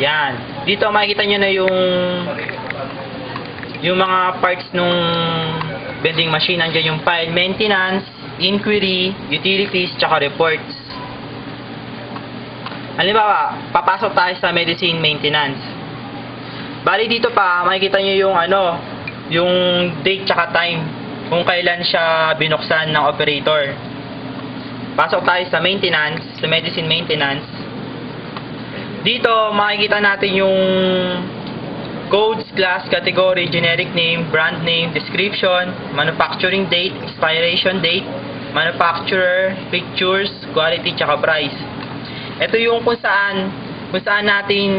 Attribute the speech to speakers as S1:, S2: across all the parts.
S1: Yan. Dito makikita nyo na yung mga parts nung vending machine. Nandiyan yung file, maintenance, inquiry, utilities, tsaka reports. Halimbawa, papasok tayo sa medicine maintenance. Bali dito pa, makikita nyo yung date tsaka time kung kailan siya binuksan ng operator. Pasok tayo sa maintenance, sa medicine maintenance. Dito, makikita natin yung codes, class, category, generic name, brand name, description, manufacturing date, expiration date, manufacturer, pictures, quality, tsaka price. Ito yung kung saan natin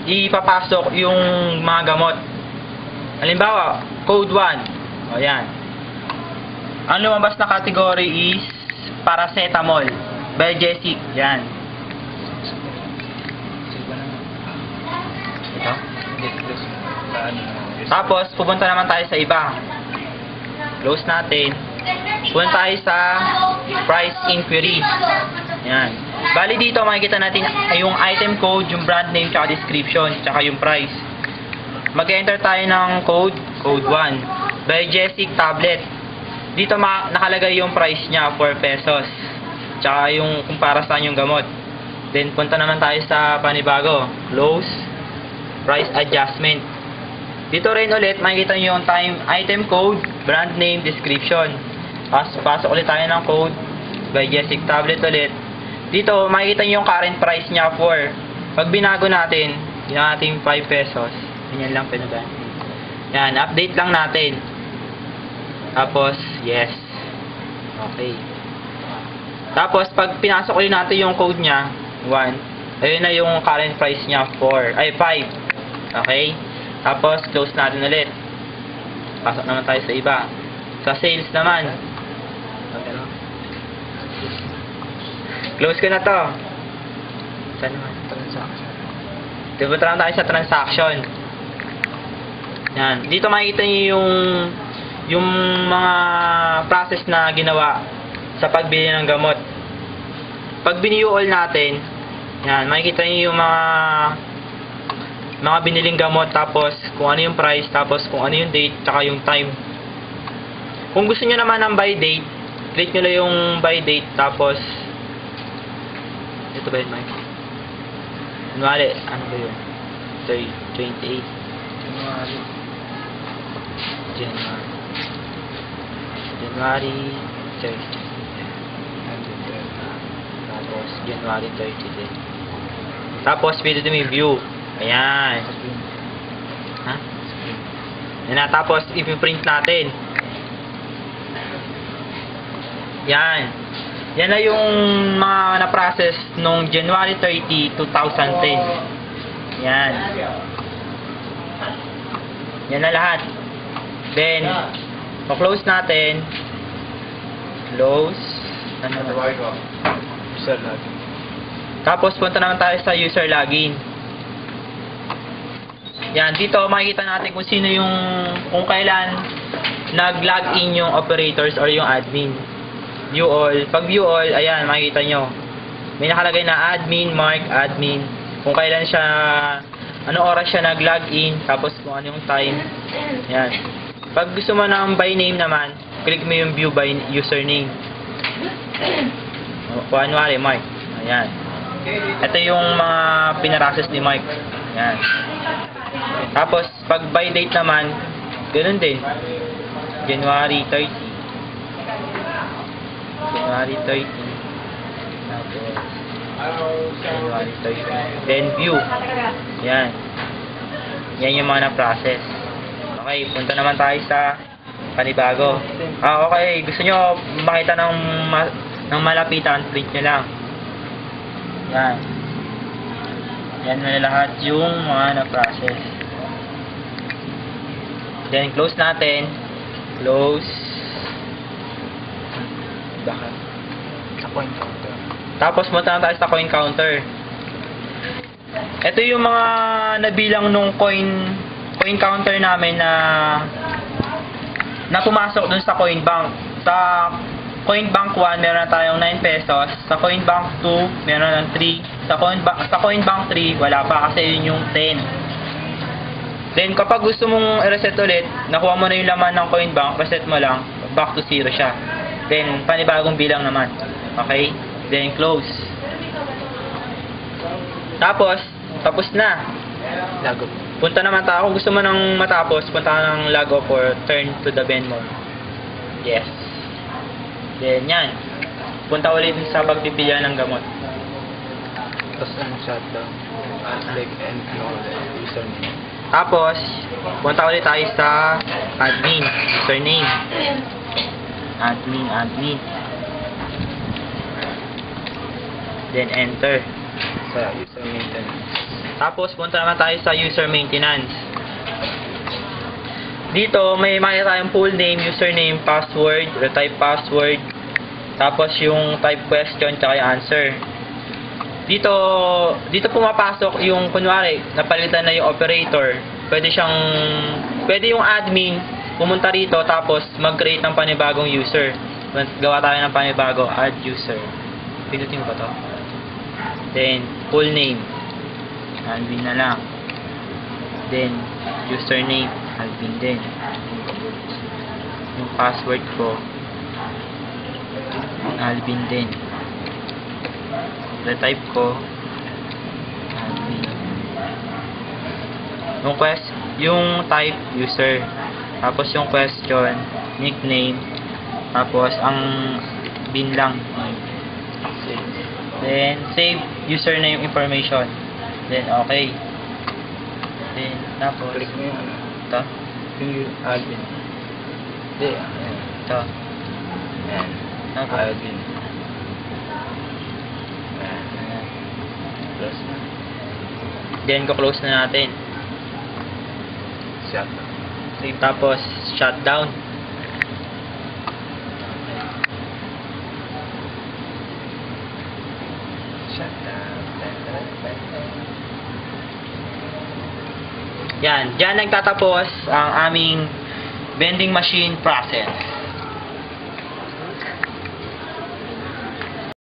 S1: ipapasok yung mga gamot. Halimbawa, code 1. O yan. Ang lumabas na category is paracetamol, Biogesic. Yan. Ito. Tapos, pupunta naman tayo sa iba. Close natin. Pupunta tayo sa price inquiry. Yan. Bali dito, makikita natin yung item code, yung brand name, tsaka description, tsaka yung price. Mag-enter tayo ng code 1. Biogesic tablet. Dito nakalagay yung price niya, 4 pesos. Tsaka yung kung para saan yung gamot. Then, punta naman tayo sa panibago. Close. Price adjustment. Dito rin ulit, makikita nyo yung item code, brand name, description. Pasok ulit tayo ng code. Biogesic tablet ulit. Dito, makikita nyo yung current price niya for. Pag binago natin, yun natin 5 pesos. Ganyan lang pinagamit. Yan, update lang natin. Tapos, yes. Okay. Tapos, pag pinasok ulit natin yung code niya, 1, ayun na yung current price niya, 5. Okay? Tapos, close natin ulit. Pasok naman tayo sa iba. Sa sales naman. Close ko na to. Saan naman? Transaction. Dibutra lang tayo sa transaction. Yan. Dito makikita niyo yung mga process na ginawa sa pagbili ng gamot. Pag bini-all natin, yan, makikita niyo yung mga biniling gamot, tapos kung ano yung price, tapos kung ano yung date, tsaka yung time. Kung gusto niyo naman ng by date, click nyo lang yung by date, tapos ito ba yun, Mike? Kunwari, ano ba yun? 28 January 30. Tapos January 30 din. Tapos pwede din may view. Ayan. Ha? Yan na. Tapos i-print natin. Yan. Yan na yung mga na-process nung January 30, 2010. Yan. Yan na lahat. Then, pa-close natin. Close.
S2: User login.
S1: Tapos, punta naman tayo sa user login. Yan. Dito, makikita natin kung sino kung kailan nag-login yung operators or yung admin. View all. Pag view all, ayan, makikita nyo. May nakalagay na admin, mark, admin. Kung kailan siya, anong oras siya nag-login, tapos kung ano yung time. Yan. Pag gusto mo ng by name naman, click mo yung view by username. Kung anwari, Mark. Ayan. Ito yung mga pinarases ni Mike. Ayan. Tapos, pag by date naman, ganoon din. January 30. January 30. January 30. Then view. Yan. Yan yung mga na-process. Okay, punta naman tayo sa panibago. Okay, gusto nyo makita ng malapitan, print nyo lang. Yan. Yan na lahat yung mga na-process. Then close natin. Close.
S2: Bakit? Sa coin counter.
S1: Tapos punta na tayo sa coin counter. Ito yung mga nabilang nung coin counter namin na pumasok dun sa coin bank. Sa coin bank 1 meron na tayong 9 pesos. Sa coin bank 2 meron ng 3. Sa Coinbank 3, wala pa kasi yun yung 10. Then, kapag gusto mong i-reset ulit, nakuha mo na yung laman ng Coinbank, reset mo lang, back to 0 siya. Then, panibagong bilang naman. Okay? Then, close. Tapos na.
S2: Lago.
S1: Punta naman tayo. Kung gusto mo nang matapos, punta ka ng log off or turn to the Ben mode. Yes. Then, yan. Punta ulit sa pagpipilian ng gamot.
S2: Tapos ang shutdown. Unselect and username.
S1: Tapos, punta ulit tayo sa admin, username. Admin. Then, enter.
S2: Sa user maintenance.
S1: Tapos, punta naman tayo sa user maintenance. Dito, may makita tayong full name, username, password, retype password, tapos yung type question, tsaka yung answer. Dito pumapasok yung, kunwari, napalitan na yung operator. Pwede yung admin pumunta rito, tapos mag-create ng panibagong user. Gawa tayo ng panibago, add user. Pinutin ko ba to? Then, full name. Admin na lang. Then, username. Admin din. Yung password ko. Admin din. Retype ko. Admin. Yung type, user. Tapos yung question, nickname. Tapos, ang bin lang. Then, save username information. Then, okay. Then, tapos,
S2: Click mo yung ano.
S1: ito.
S2: Yung admin. Hindi, ayan.
S1: Ito.
S2: Ayan.
S1: Tapos,
S2: Admin. Ayan. Close na.
S1: then, close na natin.
S2: Shutdown.
S1: Tapos, shutdown.
S2: Shutdown.
S1: Yan. Diyan nagtatapos ang aming vending machine process.